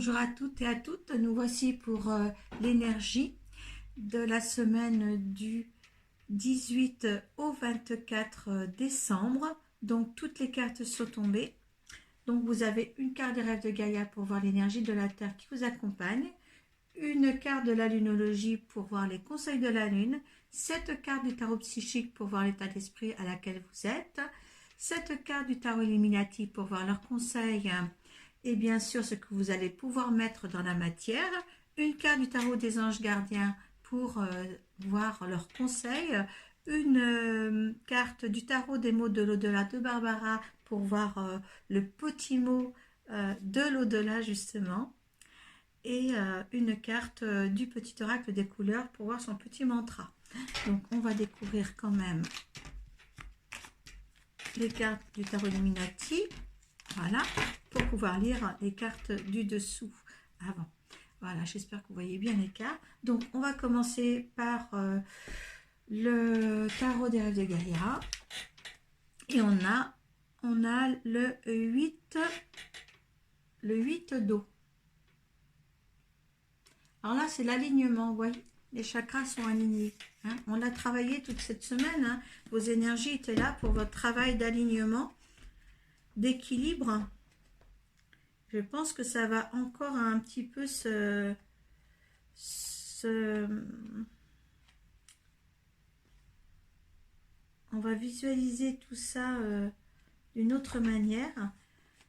Bonjour à toutes et à toutes, nous voici pour l'énergie de la semaine du 18 au 24 décembre. Donc toutes les cartes sont tombées. Donc vous avez une carte des rêves de Gaïa pour voir l'énergie de la Terre qui vous accompagne, une carte de la lunologie pour voir les conseils de la Lune, 7 cartes du tarot psychique pour voir l'état d'esprit à laquelle vous êtes, 7 cartes du tarot Illuminati pour voir leurs conseils et bien sûr ce que vous allez pouvoir mettre dans la matière, une carte du tarot des anges gardiens pour voir leurs conseils, une carte du tarot des mots de l'au-delà de Barbara pour voir le petit mot de l'au-delà justement, et une carte du petit oracle des couleurs pour voir son petit mantra. Donc on va découvrir quand même les cartes du tarot Illuminati, voilà, pour pouvoir lire les cartes du dessous avant. Voilà, j'espère que vous voyez bien les cartes. Donc on va commencer par le tarot des rêves de Gaïa, et on a le 8 d'eau. Alors là, c'est l'alignement, vous voyez, les chakras sont alignés. Hein. On l'a travaillé toute cette semaine. Hein. Vos énergies étaient là pour votre travail d'alignement, d'équilibre. Je pense que ça va encore un petit peu on va visualiser tout ça d'une autre manière.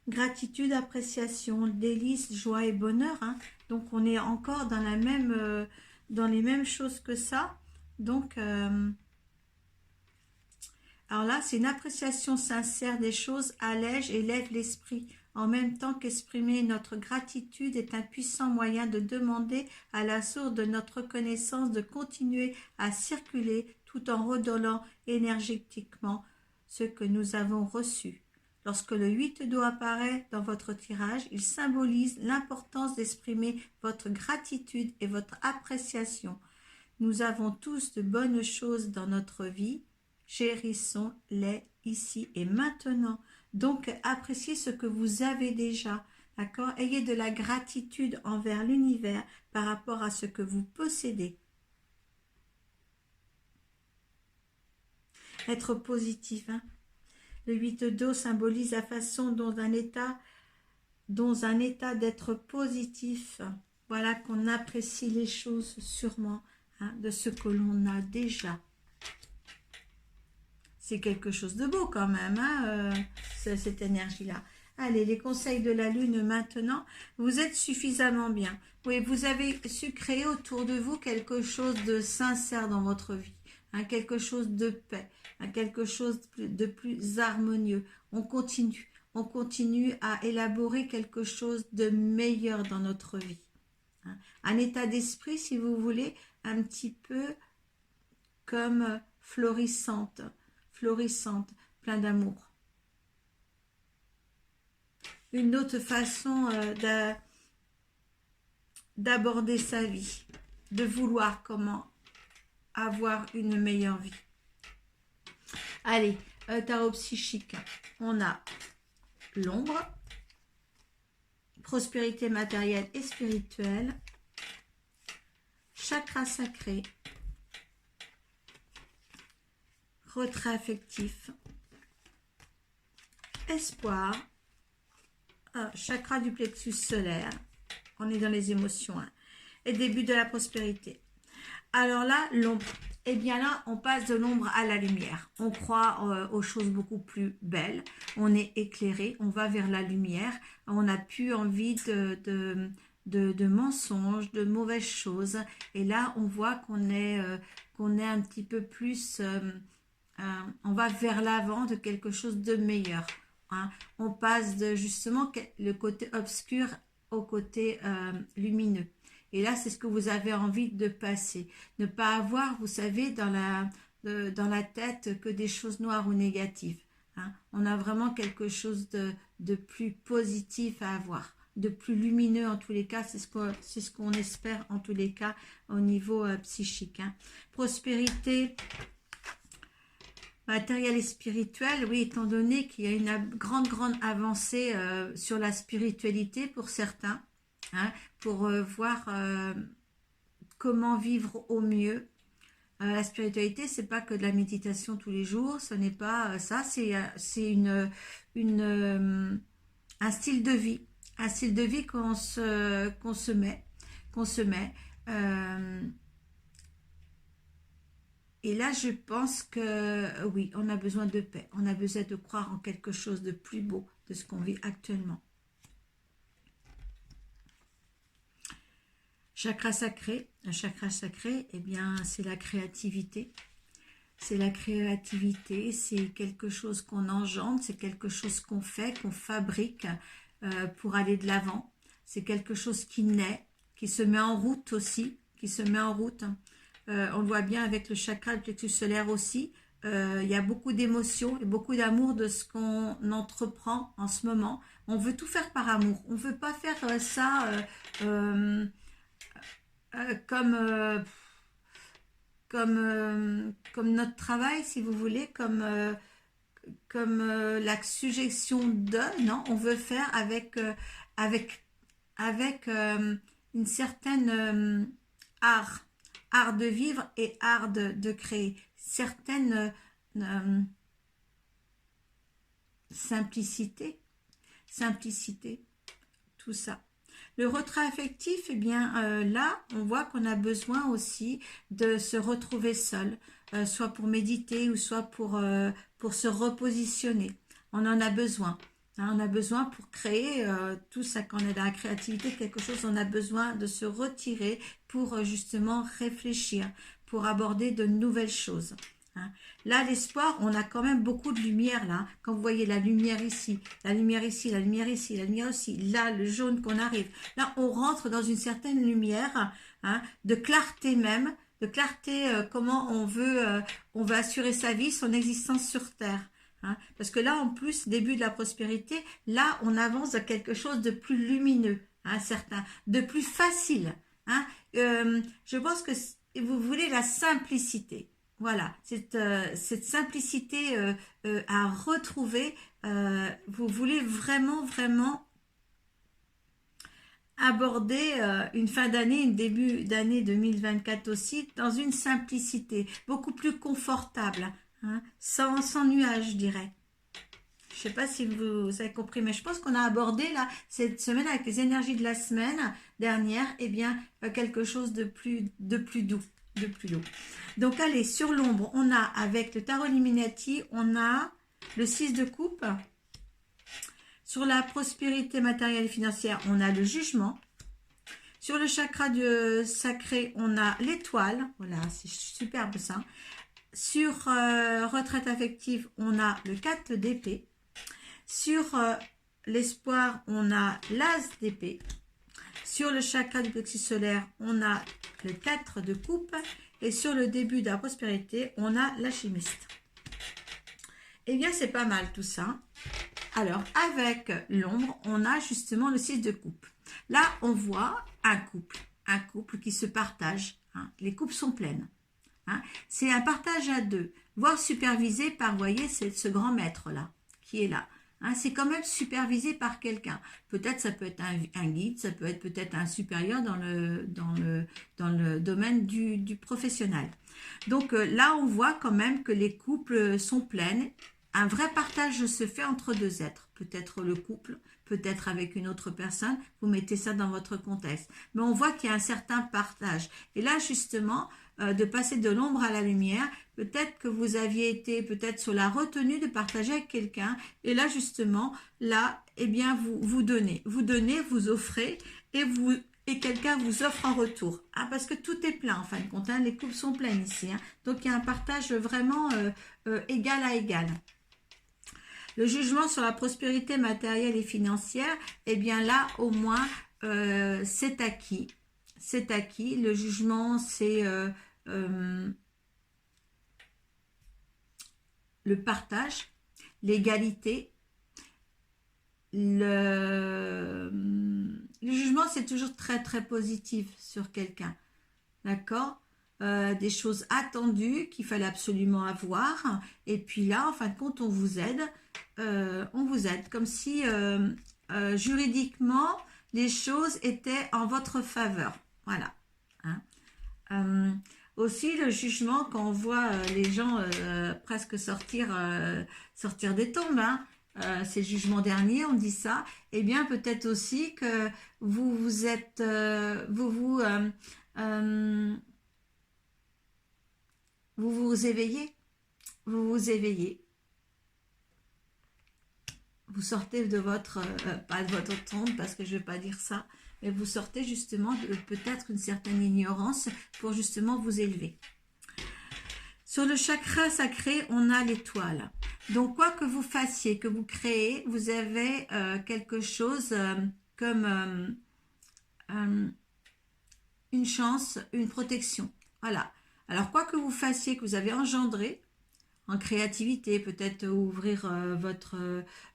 Gratitude, appréciation, délice, joie et bonheur. Hein. Donc on est encore dans dans les mêmes choses que ça. Donc alors là, c'est une appréciation sincère des choses, allège et lève l'esprit. En même temps qu'exprimer notre gratitude est un puissant moyen de demander à la source de notre reconnaissance de continuer à circuler tout en redonnant énergétiquement ce que nous avons reçu. Lorsque le 8 d'eau apparaît dans votre tirage, il symbolise l'importance d'exprimer votre gratitude et votre appréciation. Nous avons tous de bonnes choses dans notre vie. Chérissons-les ici et maintenant. Donc, appréciez ce que vous avez déjà. D'accord? Ayez de la gratitude envers l'univers par rapport à ce que vous possédez. Être positif. Hein? Le 8 d'eau symbolise la façon dont un état d'être positif. Voilà qu'on apprécie les choses sûrement, hein, de ce que l'on a déjà. C'est quelque chose de beau quand même, hein, cette énergie-là. Allez, les conseils de la Lune maintenant. Vous êtes suffisamment bien. Oui, vous avez su créer autour de vous quelque chose de sincère dans votre vie. Hein, quelque chose de paix, hein, quelque chose de plus harmonieux. On continue à élaborer quelque chose de meilleur dans notre vie. Hein. Un état d'esprit, si vous voulez, un petit peu comme florissante, plein d'amour. Une autre façon d'aborder sa vie, de vouloir comment avoir une meilleure vie. Allez, tarot psychique, on a l'ombre, prospérité matérielle et spirituelle, chakra sacré, retrait affectif, espoir, chakra du plexus solaire, on est dans les émotions, hein, et début de la prospérité. Alors là, l'ombre, eh bien là, on passe de l'ombre à la lumière. On croit aux choses beaucoup plus belles, on est éclairé, on va vers la lumière, on n'a plus envie de mensonges, de mauvaises choses, et là, on voit qu'on est un petit peu plus... on va vers l'avant de quelque chose de meilleur. Hein. On passe de justement le côté obscur au côté lumineux. Et là, c'est ce que vous avez envie de passer. Ne pas avoir, vous savez, dans la tête que des choses noires ou négatives. Hein. On a vraiment quelque chose de plus positif à avoir, de plus lumineux en tous les cas. C'est ce qu'on espère en tous les cas au niveau psychique. Hein. Prospérité matériel et spirituel, oui, étant donné qu'il y a une grande avancée sur la spiritualité pour certains, hein, pour voir comment vivre au mieux. La spiritualité, c'est pas que de la méditation tous les jours, ce n'est pas ça, c'est un style de vie qu'on se met, qu'on se met. Euh, et là, je pense que oui, on a besoin de paix, on a besoin de croire en quelque chose de plus beau de ce qu'on vit actuellement. Chakra sacré, un chakra sacré, eh bien, c'est la créativité. C'est la créativité, c'est quelque chose qu'on engendre, c'est quelque chose qu'on fait, qu'on fabrique pour aller de l'avant. C'est quelque chose qui naît, qui se met en route aussi, qui se met en route. On le voit bien avec le chakra, le plexus solaire aussi. Il y a beaucoup d'émotions et beaucoup d'amour de ce qu'on entreprend en ce moment. On veut tout faire par amour. On ne veut pas faire ça comme comme notre travail, si vous voulez, comme la suggestion de, non, on veut faire avec, avec une certaine art, art de vivre et art de créer, certaine simplicité, simplicité, tout ça. Le retrait affectif, eh bien là, on voit qu'on a besoin aussi de se retrouver seul, soit pour méditer ou soit pour se repositionner. On en a besoin. Hein, on a besoin pour créer tout ça, quand on est dans la créativité, quelque chose, on a besoin de se retirer pour justement réfléchir, pour aborder de nouvelles choses. Hein. Là, l'espoir, on a quand même beaucoup de lumière là. Quand vous voyez la lumière ici, la lumière ici, la lumière ici, la lumière aussi, là, le jaune qu'on arrive. Là, on rentre dans une certaine lumière, hein, de clarté même, de clarté comment on veut assurer sa vie, son existence sur Terre. Hein. Parce que là, en plus, début de la prospérité, là, on avance vers quelque chose de plus lumineux, hein, certain, de plus facile. Hein. Je pense que vous voulez la simplicité. Voilà, cette simplicité à retrouver, vous voulez vraiment, vraiment aborder une fin d'année, un début d'année 2024 aussi, dans une simplicité, beaucoup plus confortable, hein, sans nuage, je dirais. Je ne sais pas si vous avez compris, mais je pense qu'on a abordé là, cette semaine, avec les énergies de la semaine dernière, eh bien, quelque chose de plus doux. De plus doux. Donc, allez, sur l'ombre, on a, avec le tarot Illuminati, on a le 6 de coupe. Sur la prospérité matérielle et financière, on a le jugement. Sur le chakra sacré, on a l'étoile. Voilà, c'est superbe ça. Sur retraite affective, on a le 4 d'épée. Sur l'espoir, on a l'as d'épée. Sur le chakra du plexus solaire, on a le 4 de coupe. Et sur le début de la prospérité, on a l'alchimiste. Eh bien, c'est pas mal tout ça. Alors, avec l'ombre, on a justement le 6 de coupe. Là, on voit un couple qui se partage. Hein. Les coupes sont pleines. Hein. C'est un partage à deux, voire supervisé par, vous voyez, c'est ce grand maître-là, qui est là. Hein, c'est quand même supervisé par quelqu'un. Peut-être ça peut être un guide, ça peut être peut-être un supérieur dans le domaine du professionnel. Donc là, on voit quand même que les couples sont pleines. Un vrai partage se fait entre deux êtres. Peut-être le couple, peut-être avec une autre personne. Vous mettez ça dans votre contexte. Mais on voit qu'il y a un certain partage. Et là, justement, de passer de l'ombre à la lumière, peut-être que vous aviez été peut-être sur la retenue de partager avec quelqu'un, et là justement, là, eh bien, vous donnez, vous offrez, et quelqu'un vous offre en retour. Ah, parce que tout est plein en fin de compte, hein, les coupes sont pleines ici, hein, donc il y a un partage vraiment égal à égal. Le jugement sur la prospérité matérielle et financière, eh bien là, au moins, c'est acquis. C'est acquis. Le jugement, c'est le partage, l'égalité. Le jugement, c'est toujours très, très positif sur quelqu'un. D'accord ? Des choses attendues qu'il fallait absolument avoir. Et puis là, en fin de compte, on vous aide. Comme si juridiquement, les choses étaient en votre faveur. Voilà. Hein. Aussi, le jugement, quand on voit les gens presque sortir des tombes, hein, c'est le jugement dernier, on dit ça, eh bien, peut-être aussi que vous êtes, euh, vous éveillez, vous vous éveillez. Vous sortez de votre, pas de votre tombe, parce que je ne vais pas dire ça, mais vous sortez justement de peut-être une certaine ignorance pour justement vous élever. Sur le chakra sacré, on a l'étoile. Donc, quoi que vous fassiez, que vous créez, vous avez quelque chose comme une chance, une protection. Voilà. Alors, quoi que vous fassiez, que vous avez engendré, en créativité, peut-être ouvrir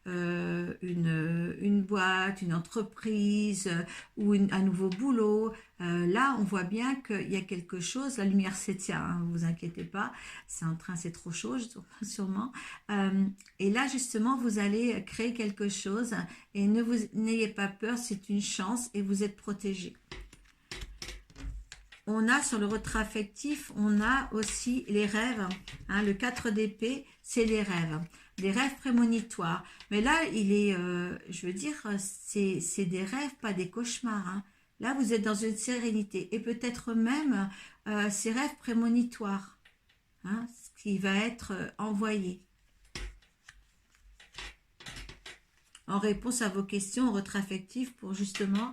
une boîte, une entreprise ou un nouveau boulot. Là, on voit bien qu'il y a quelque chose. La lumière s'éteint, hein, vous inquiétez pas. C'est trop chaud, sûrement. Et là, justement, vous allez créer quelque chose et n'ayez pas peur, c'est une chance et vous êtes protégé. On a sur le retrait affectif, on a aussi les rêves. Hein, le 4 d'épée, c'est les rêves prémonitoires. Mais là, je veux dire, c'est des rêves, pas des cauchemars. Hein. Là, vous êtes dans une sérénité et peut-être même ces rêves prémonitoires, hein, ce qui va être envoyé. En réponse à vos questions au retrait affectif pour justement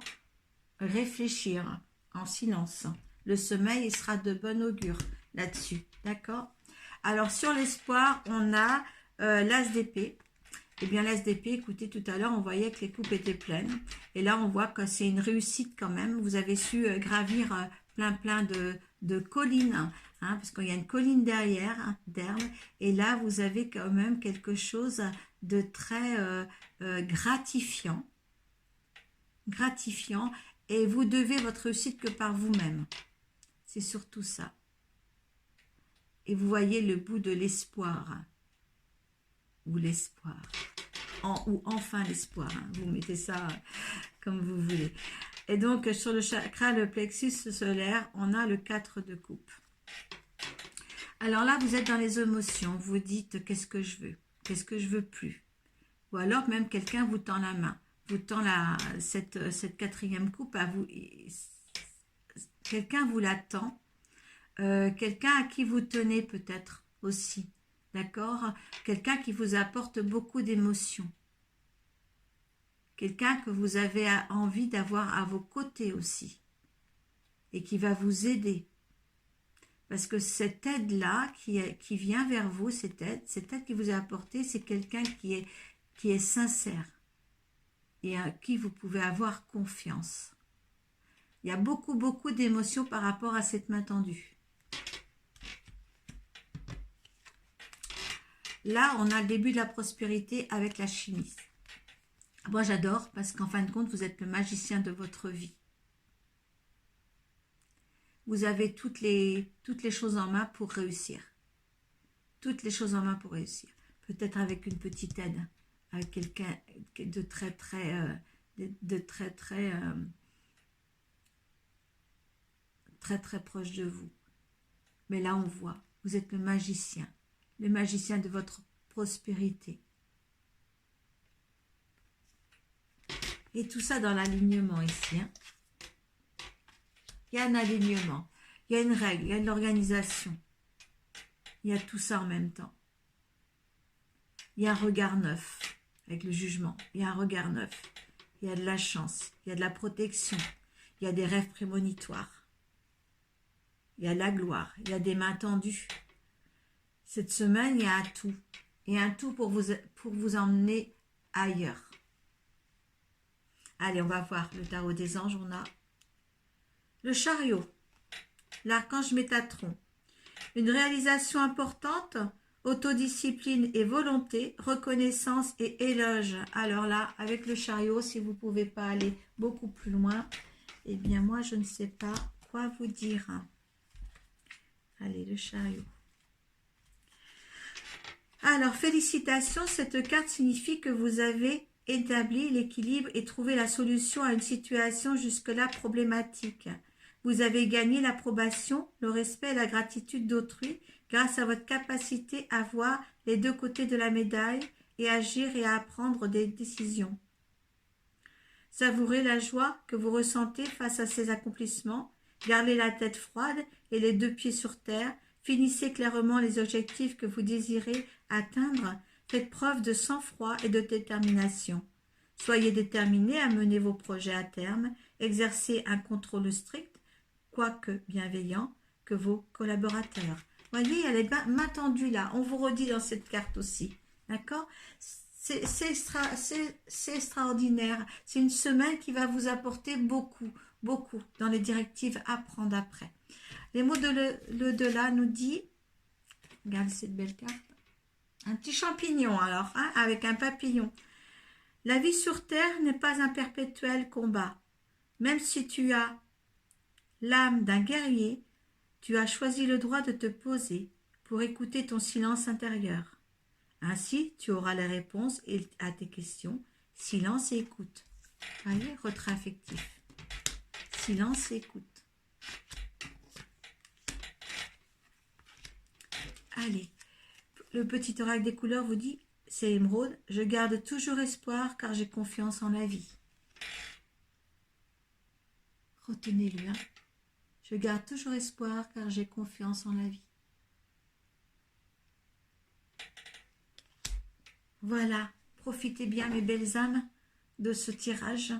réfléchir en silence. Le sommeil il sera de bon augure là-dessus, d'accord? Alors, sur l'espoir, on a l'as d'épée. Eh bien, l'as d'épée, écoutez, tout à l'heure, on voyait que les coupes étaient pleines. Et là, on voit que c'est une réussite quand même. Vous avez su gravir plein de collines, hein, parce qu'il y a une colline derrière, hein, d'herbe. Et là, vous avez quand même quelque chose de très gratifiant. Et vous devez votre réussite que par vous-même. C'est surtout ça. Et vous voyez le bout de l'espoir. Ou l'espoir. Ou enfin l'espoir. Hein. Vous mettez ça comme vous voulez. Et donc, sur le chakra, le plexus solaire, on a le 4 de coupe. Alors là, vous êtes dans les émotions. Vous dites, qu'est-ce que je veux? Qu'est-ce que je veux plus? Ou alors, même quelqu'un vous tend la main. Vous tend cette quatrième coupe à vous. Quelqu'un vous l'attend. Quelqu'un à qui vous tenez peut-être aussi. D'accord? Quelqu'un qui vous apporte beaucoup d'émotions. Quelqu'un que vous avez envie d'avoir à vos côtés aussi. Et qui va vous aider. Parce que cette aide-là qui vient vers vous, cette aide qui vous est apportée, c'est quelqu'un qui est sincère. Et à qui vous pouvez avoir confiance. Il y a beaucoup d'émotions par rapport à cette main tendue. Là, on a le début de la prospérité avec la chimie. Moi, j'adore parce qu'en fin de compte, vous êtes le magicien de votre vie. Vous avez toutes les choses en main pour réussir. Toutes les choses en main pour réussir. Peut-être avec une petite aide, avec quelqu'un de très proche de vous. Mais là, on voit, vous êtes le magicien de votre prospérité. Et tout ça dans l'alignement ici. Hein. Il y a un alignement, il y a une règle, il y a de l'organisation. Il y a tout ça en même temps. Il y a un regard neuf avec le jugement. Il y a un regard neuf. Il y a de la chance, il y a de la protection, il y a des rêves prémonitoires. Il y a de la gloire, il y a des mains tendues. Cette semaine, il y a un tout. Il y a un tout pour vous emmener ailleurs. Allez, on va voir le tarot des anges. On a le chariot, l'archange Métatron. Une réalisation importante, autodiscipline et volonté, reconnaissance et éloge. Alors là, avec le chariot, si vous ne pouvez pas aller beaucoup plus loin, eh bien moi, je ne sais pas quoi vous dire. Allez, le chariot. Alors, félicitations, cette carte signifie que vous avez établi l'équilibre et trouvé la solution à une situation jusque-là problématique. Vous avez gagné l'approbation, le respect et la gratitude d'autrui grâce à votre capacité à voir les deux côtés de la médaille et agir et à prendre des décisions. Savourez la joie que vous ressentez face à ces accomplissements, gardez la tête froide et les deux pieds sur terre, finissez clairement les objectifs que vous désirez atteindre, faites preuve de sang-froid et de détermination. Soyez déterminés à mener vos projets à terme, exercez un contrôle strict, quoique bienveillant, que vos collaborateurs. Voyez, elle est main tendue là, on vous redit dans cette carte aussi, d'accord ? C'est extraordinaire. C'est une semaine qui va vous apporter beaucoup, beaucoup dans les directives à prendre après. Les mots de l'au-delà nous dit, regardez cette belle carte, un petit champignon alors, hein, avec un papillon. La vie sur Terre n'est pas un perpétuel combat. Même si tu as l'âme d'un guerrier, tu as choisi le droit de te poser pour écouter ton silence intérieur. Ainsi, tu auras les réponses à tes questions. Silence et écoute. Voyez, retrait affectif. Silence et écoute. Allez, le petit oracle des couleurs vous dit, c'est émeraude, je garde toujours espoir car j'ai confiance en la vie. Retenez-le, hein. Je garde toujours espoir car j'ai confiance en la vie. Voilà, profitez bien mes belles âmes de ce tirage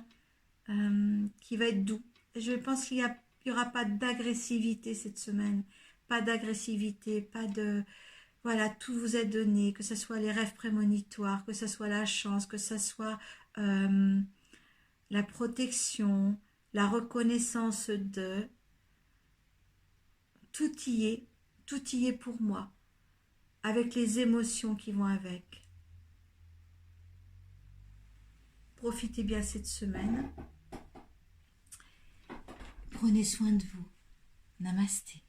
qui va être doux. Je pense qu'il n'y aura pas d'agressivité cette semaine, pas d'agressivité, pas de... Voilà, tout vous est donné, que ce soit les rêves prémonitoires, que ce soit la chance, que ce soit la protection, la reconnaissance de... Tout y est pour moi, avec les émotions qui vont avec. Profitez bien cette semaine. Prenez soin de vous. Namasté.